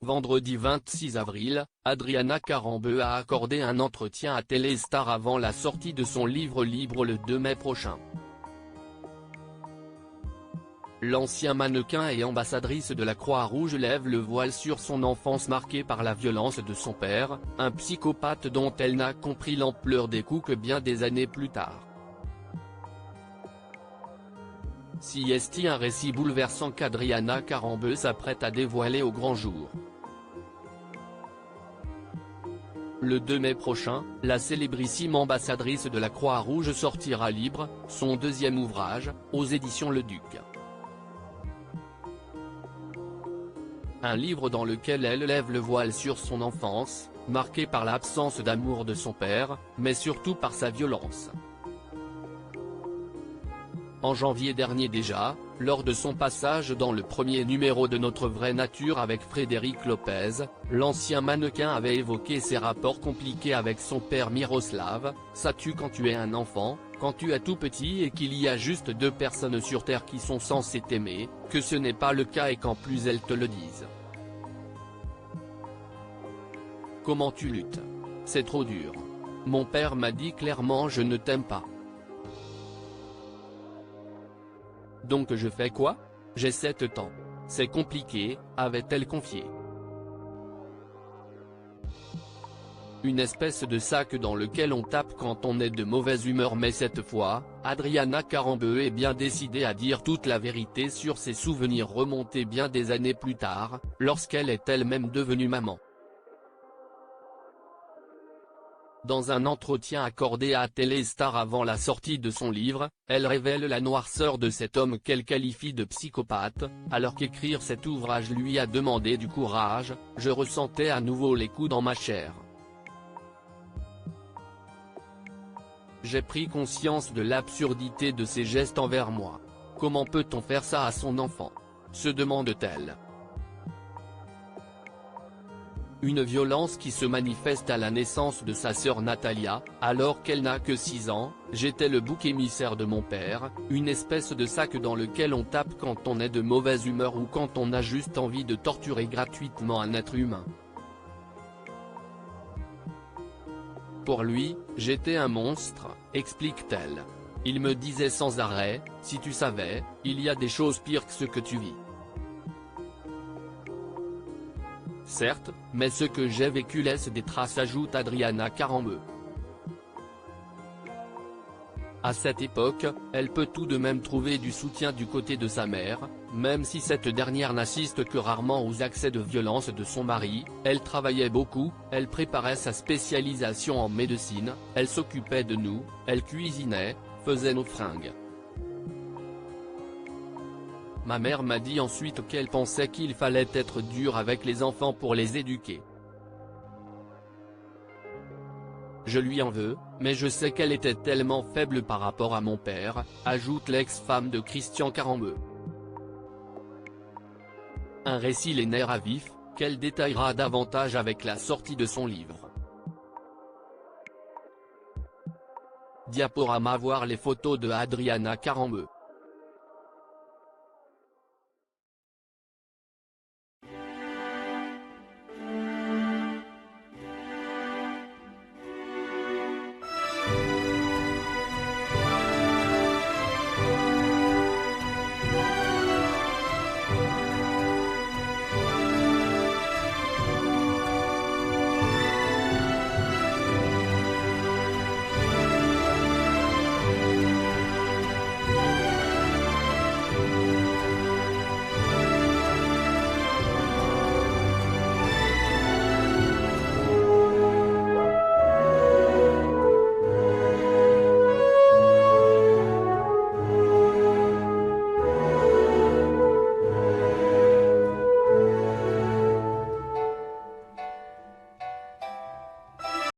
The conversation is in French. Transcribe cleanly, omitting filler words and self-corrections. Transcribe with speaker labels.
Speaker 1: Vendredi 26 avril, Adriana Carambeu a accordé un entretien à Téléstar avant la sortie de son livre libre le 2 mai prochain. L'ancien mannequin et ambassadrice de la Croix-Rouge lève le voile sur son enfance marquée par la violence de son père, un psychopathe dont elle n'a compris l'ampleur des coups que bien des années plus tard. Si est un récit bouleversant qu'Adriana Carambeu s'apprête à dévoiler au grand jour. Le 2 mai prochain, la célébrissime ambassadrice de la Croix-Rouge sortira libre, son deuxième ouvrage, aux éditions Le Duc. Un livre dans lequel elle lève le voile sur son enfance, marquée par l'absence d'amour de son père, mais surtout par sa violence. En janvier dernier déjà, lors de son passage dans le premier numéro de Notre vraie nature avec Frédéric Lopez, l'ancien mannequin avait évoqué ses rapports compliqués avec son père Miroslav. Sais-tu quand tu es un enfant, quand tu es tout petit et qu'il y a juste deux personnes sur Terre qui sont censées t'aimer, que ce n'est pas le cas et qu'en plus elles te le disent. Comment tu luttes? C'est trop dur. Mon père m'a dit clairement je ne t'aime pas. Donc je fais quoi? J'ai 7 ans. C'est compliqué, avait-elle confié. Une espèce de sac dans lequel on tape quand on est de mauvaise humeur, mais cette fois, Adriana Carambeu est bien décidée à dire toute la vérité sur ses souvenirs remontés bien des années plus tard, lorsqu'elle est elle-même devenue maman. Dans un entretien accordé à Téléstar avant la sortie de son livre, elle révèle la noirceur de cet homme qu'elle qualifie de psychopathe, alors qu'écrire cet ouvrage lui a demandé du courage. Je ressentais à nouveau les coups dans ma chair. J'ai pris conscience de l'absurdité de ses gestes envers moi. Comment peut-on faire ça à son enfant? Se demande-t-elle. Une violence qui se manifeste à la naissance de sa sœur Natalia, alors qu'elle n'a que 6 ans. J'étais le bouc émissaire de mon père, une espèce de sac dans lequel on tape quand on est de mauvaise humeur ou quand on a juste envie de torturer gratuitement un être humain. Pour lui, j'étais un monstre, explique-t-elle. Il me disait sans arrêt, si tu savais, il y a des choses pires que ce que tu vis. Certes, mais ce que j'ai vécu laisse des traces, ajoute Adriana Carambeu. À cette époque, elle peut tout de même trouver du soutien du côté de sa mère, même si cette dernière n'assiste que rarement aux accès de violence de son mari. Elle travaillait beaucoup, elle préparait sa spécialisation en médecine, elle s'occupait de nous, elle cuisinait, faisait nos fringues. Ma mère m'a dit ensuite qu'elle pensait qu'il fallait être dur avec les enfants pour les éduquer. Je lui en veux, mais je sais qu'elle était tellement faible par rapport à mon père, ajoute l'ex-femme de Christian Carambeu. Un récit les nerfs à vif, qu'elle détaillera davantage avec la sortie de son livre. Diaporama. Voir les photos de Adriana Carambeu.